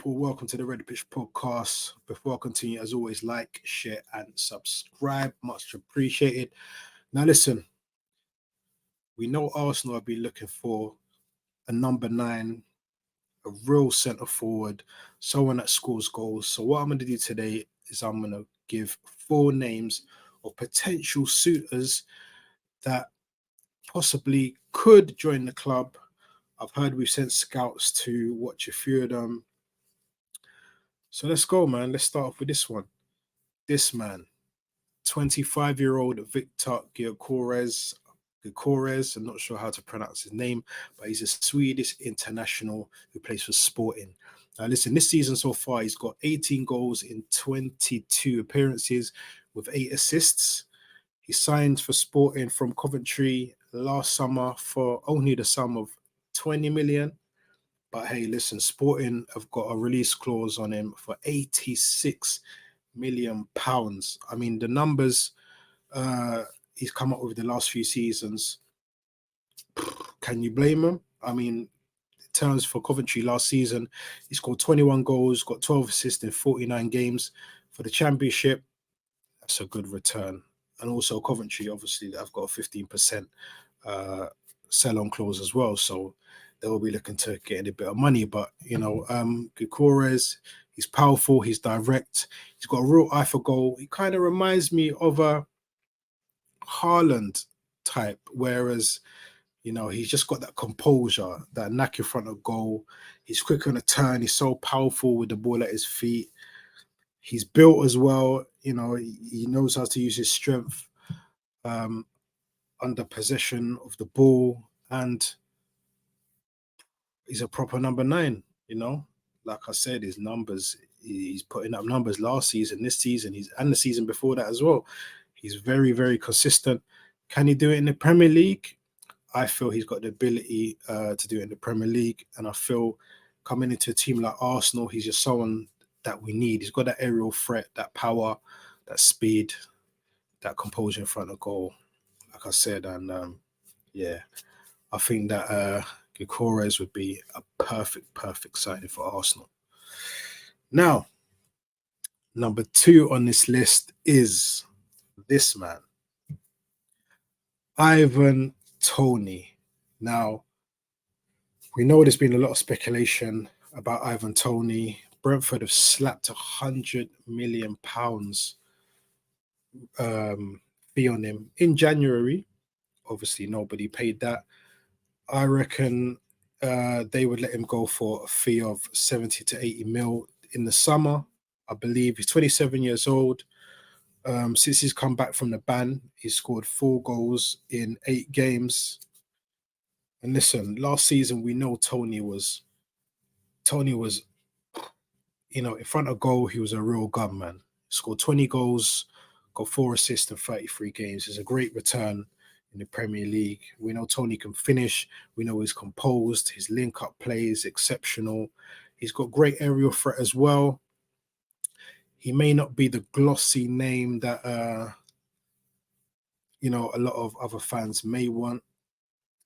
people? Welcome to the Red Pitch Podcast. Before I continue, as always, like, share, and subscribe. Much appreciated. Now, listen, we know Arsenal have been looking for a number 9, a real centre forward, someone that scores goals. So, what I'm going to do today is I'm going to give 4 names of potential suitors that possibly could join the club. I've heard we've sent scouts to watch a few of them. So let's go, man. Let's start off with this one. This man, 25-year-old Victor Gyökeres. I'm not sure how to pronounce his name, but he's a Swedish international who plays for Sporting. Now, listen, this season so far, he's got 18 goals in 22 appearances with 8 assists. He signed for Sporting from Coventry last summer for only the sum of 20 million. But hey, listen, Sporting have got a release clause on him for 86 million pounds. I mean, the numbers he's come up with the last few seasons, can you blame him? I mean, in terms for Coventry last season, he scored 21 goals, got 12 assists in 49 games. For the Championship, that's a good return. And also Coventry, obviously, I've got a 15% sell-on clause as well. So they'll be looking to get a bit of money. But, Gyökeres, he's powerful, he's direct, he's got a real eye for goal. He kind of reminds me of a Haaland type, whereas, he's just got that composure, that knack in front of goal. He's quick on a turn. He's so powerful with the ball at his feet. He's built as well. He knows how to use his strength under possession of the ball. And he's a proper number 9, Like I said, his numbers, he's putting up numbers last season, this season, and the season before that as well. He's very, very consistent. Can he do it in the Premier League? I feel he's got the ability to do it in the Premier League. And I feel coming into a team like Arsenal, he's just someone that we need. He's got that aerial threat, that power, that speed, that composure in front of goal, like I said. And I think that Gyökeres would be a perfect signing for Arsenal. Now, number 2 on this list is this man, Ivan Toney. Now, we know there's been a lot of speculation about Ivan Toney. Brentford have slapped £100 million fee on him in January. Obviously, nobody paid that. I reckon they would let him go for a fee of 70 to 80 mil in the summer. I believe he's 27 years old. Since he's come back from the ban, he's scored 4 goals in 8 games. And listen, last season we know Toney was, in front of goal, he was a real gunman. Scored 20 goals, got 4 assists in 33 games. It's a great return in the Premier League. We know Toney can finish. We know he's composed. His link-up play is exceptional. He's got great aerial threat as well. He may not be the glossy name that, a lot of other fans may want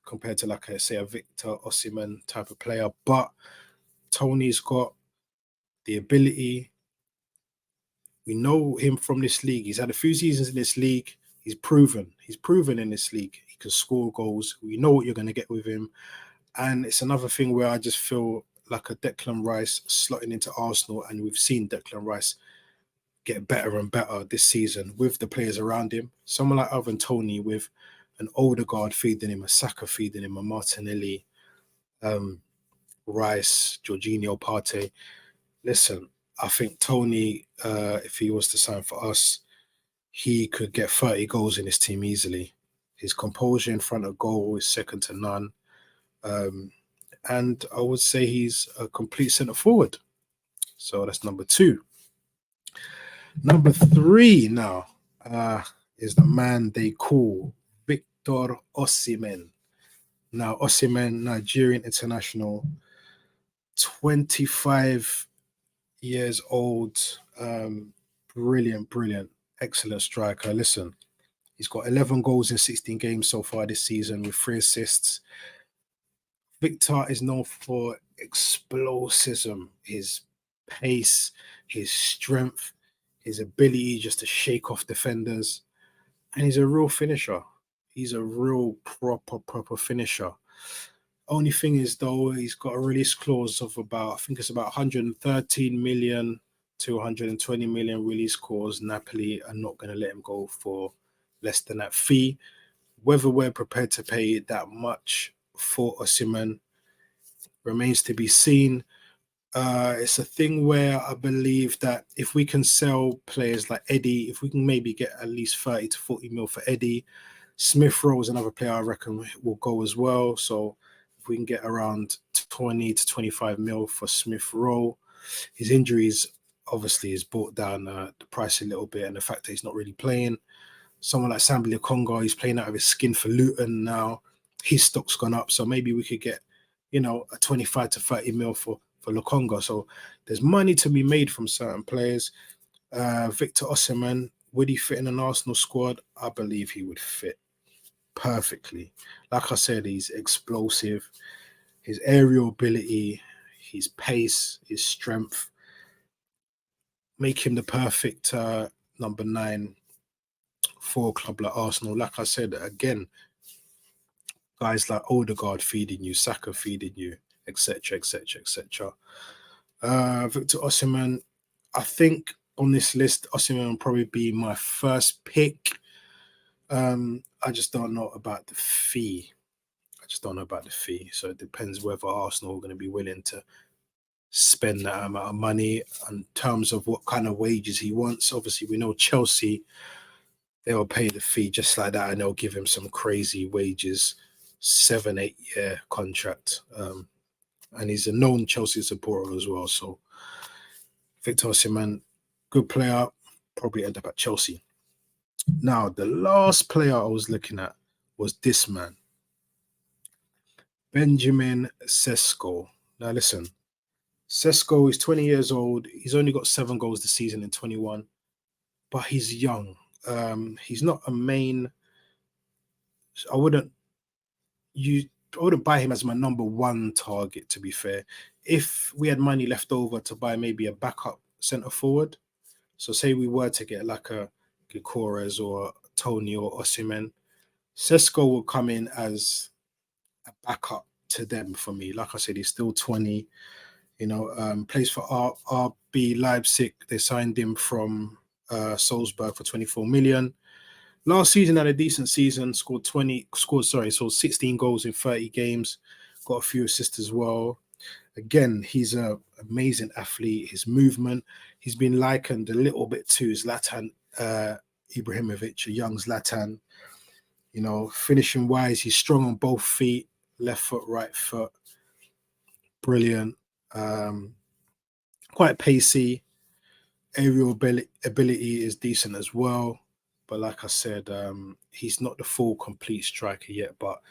compared to, like I say, a Victor Osimhen type of player. But Toney's got the ability. We know him from this league. He's had a few seasons in this league. He's proven in this league. He can score goals. We know what you're going to get with him. And it's another thing where I just feel like a Declan Rice slotting into Arsenal. And we've seen Declan Rice get better and better this season with the players around him. Someone like Ivan Toney with an Odegaard feeding him, a Saka feeding him, a Martinelli, Rice, Jorginho, Partey. Listen, I think Toney, if he was to sign for us, he could get 30 goals in his team easily. His composure in front of goal is second to none. And I would say he's a complete centre forward. So that's number 2. Number 3 now is the man they call Victor Osimhen. Now, Osimhen, Nigerian international, 25 years old, brilliant, excellent striker. Listen, he's got 11 goals in 16 games so far this season with 3 assists. Victor is known for explosivism, his pace, his strength, his ability just to shake off defenders. And he's a real finisher. He's a real proper finisher. Only thing is, though, he's got a release clause of about, I think it's about 113 million to 120 million release clause. Napoli are not going to let him go for less than that fee. Whether we're prepared to pay that much for Osimhen remains to be seen. It's a thing where I believe that if we can sell players like Eddie, if we can maybe get at least 30 to 40 mil for Eddie, Smith Rowe is another player I reckon will go as well. So if we can get around 20 to 25 mil for Smith Rowe, his injuries obviously has brought down the price a little bit, and the fact that he's not really playing. Someone like Sambi Lokonga, he's playing out of his skin for Luton now. His stock's gone up, so maybe we could get, a 25 to 30 mil for Lokonga. So there's money to be made from certain players. Victor Osimhen, would he fit in an Arsenal squad? I believe he would fit perfectly. Like I said, he's explosive. His aerial ability, his pace, his strength make him the perfect number 9 for a club like Arsenal. Like I said, again, guys like Odegaard feeding you, Saka feeding you, etc., etc., etc. Victor Osimhen, I think on this list, Osimhen will probably be my first pick. I just don't know about the fee. So it depends whether Arsenal are going to be willing to spend that amount of money in terms of what kind of wages he wants. Obviously, we know Chelsea, they'll pay the fee just like that, and they'll give him some crazy wages, 7-8 year contract. And he's a known Chelsea supporter as well. So Victor Osimhen, good player, probably end up at Chelsea. Now, the last player I was looking at was this man, Benjamin Sesko. Now, listen, Sesko is 20 years old. He's only got 7 goals this season in 21, but he's young. He's not a main. I wouldn't buy him as my number 1 target, to be fair. If we had money left over to buy maybe a backup centre forward, so say we were to get like a Gyökeres or Tony or Osimhen, Sesko will come in as a backup to them for me. Like I said, he's still 20, plays for RB Leipzig. They signed him from Salzburg for 24 million. Last season had a decent season, scored 16 goals in 30 games, got a few assists as well. Again, he's an amazing athlete. His movement, he's been likened a little bit to Zlatan Ibrahimovic, a young Zlatan. Finishing wise, he's strong on both feet, left foot, right foot. Brilliant. Quite pacey. Aerial ability is decent as well. But like I said, he's not the full complete striker yet. But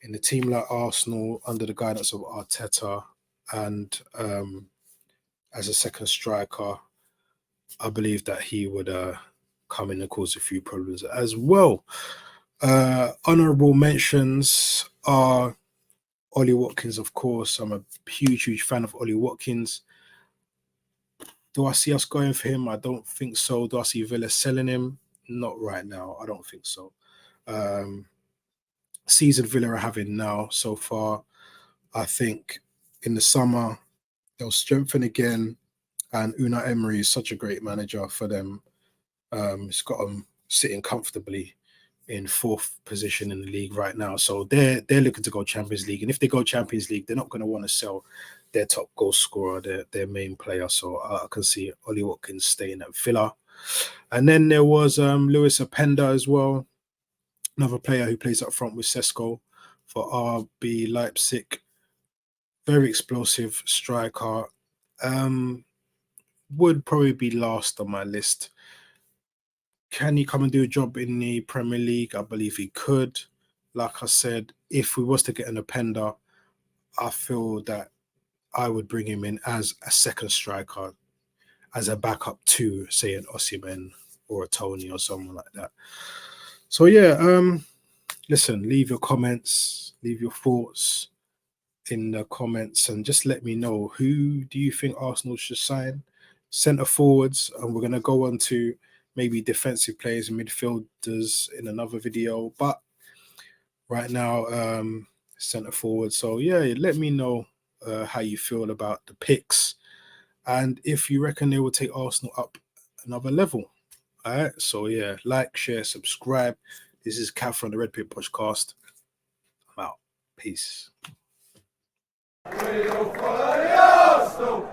in a team like Arsenal, under the guidance of Arteta, and as a second striker, I believe that he would come in and cause a few problems as well. Honourable mentions are Ollie Watkins, of course. I'm a huge fan of Ollie Watkins. Do I see us going for him? I don't think so. Do I see Villa selling him? Not right now. I don't think so. Season Villa are having now so far, I think in the summer they'll strengthen again. And Unai Emery is such a great manager for them. He's got them sitting comfortably in 4th position in the league right now. So they're looking to go Champions League. And if they go Champions League, they're not going to want to sell their top goal scorer, their main player. So I can see Ollie Watkins staying at Villa. And then there was Lewis Openda as well, another player who plays up front with Sesko for RB Leipzig. Very explosive striker. Would probably be last on my list. Can he come and do a job in the Premier League? I believe he could. Like I said, if we was to get an Openda, I feel that I would bring him in as a second striker, as a backup to, say, an Osimhen or a Tony or someone like that. So yeah, listen, leave your comments, leave your thoughts. in the comments and just let me know, who do you think Arsenal should sign? Centre forwards, and we're going to go on to maybe defensive players and midfielders in another video. But right now, centre forward. So yeah, let me know how you feel about the picks, and if you reckon they will take Arsenal up another level. All right. So yeah, like, share, subscribe. This is Cav from the Red Pit Podcast. I'm out. Peace. We'll follow the Arsenal,